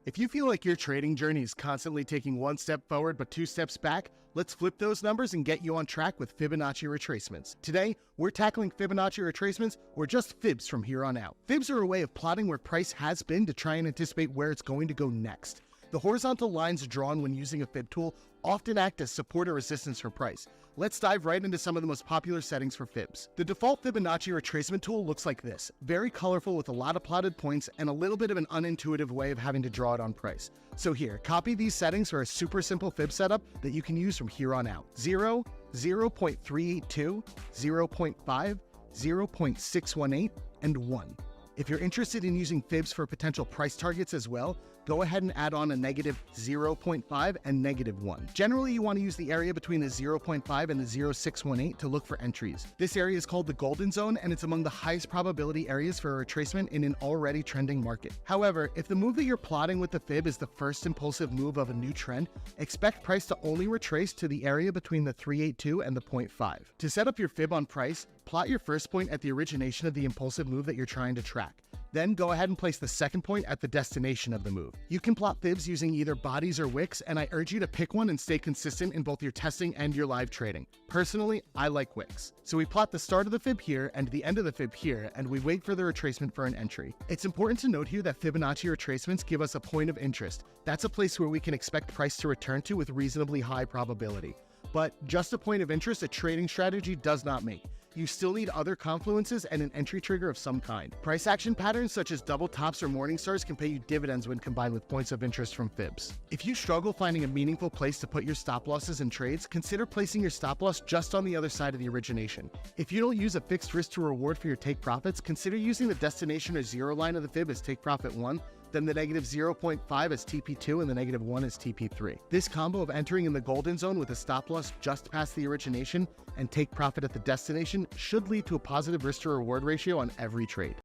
If you feel like your trading journey is constantly taking one step forward but two steps back, let's flip those numbers and get you on track with Fibonacci retracements. Today, we're tackling Fibonacci retracements, or just fibs from here on out. Fibs are a way of plotting where price has been to try and anticipate where it's going to go next. The horizontal lines drawn when using a fib tool often act as support or resistance for price. Let's dive right into some of the most popular settings for fibs. The default Fibonacci retracement tool looks like this, very colorful with a lot of plotted points and a little bit of an unintuitive way of having to draw it on price. So here, copy these settings for a super simple fib setup that you can use from here on out. 0, 0.382, 0.5, 0.618, and 1. If you're interested in using fibs for potential price targets as well, go ahead and add on a negative 0.5 and negative 1. Generally, you want to use the area between the 0.5 and the 0.618 to look for entries. This area is called the golden zone, and it's among the highest probability areas for a retracement in an already trending market. However, if the move that you're plotting with the fib is the first impulsive move of a new trend, expect price to only retrace to the area between the 382 and the 0.5. To set up your fib on price, plot your first point at the origination of the impulsive move that you're trying to track. Then go ahead and place the second point at the destination of the move. You can plot fibs using either bodies or wicks, and I urge you to pick one and stay consistent in both your testing and your live trading. Personally, I like wicks. So we plot the start of the fib here and the end of the fib here, and we wait for the retracement for an entry. It's important to note here that Fibonacci retracements give us a point of interest. That's a place where we can expect price to return to with reasonably high probability. But just a point of interest a trading strategy does not make. You still need other confluences and an entry trigger of some kind. Price action patterns such as double tops or morning stars can pay you dividends when combined with points of interest from fibs. If you struggle finding a meaningful place to put your stop losses in trades, consider placing your stop loss just on the other side of the origination. If you don't use a fixed risk to reward for your take profits, consider using the destination or zero line of the fib as take profit 1, then the negative 0.5 as TP2 and the negative 1 as TP3. This combo of entering in the golden zone with a stop loss just past the origination and take profit at the destination should lead to a positive risk to reward ratio on every trade.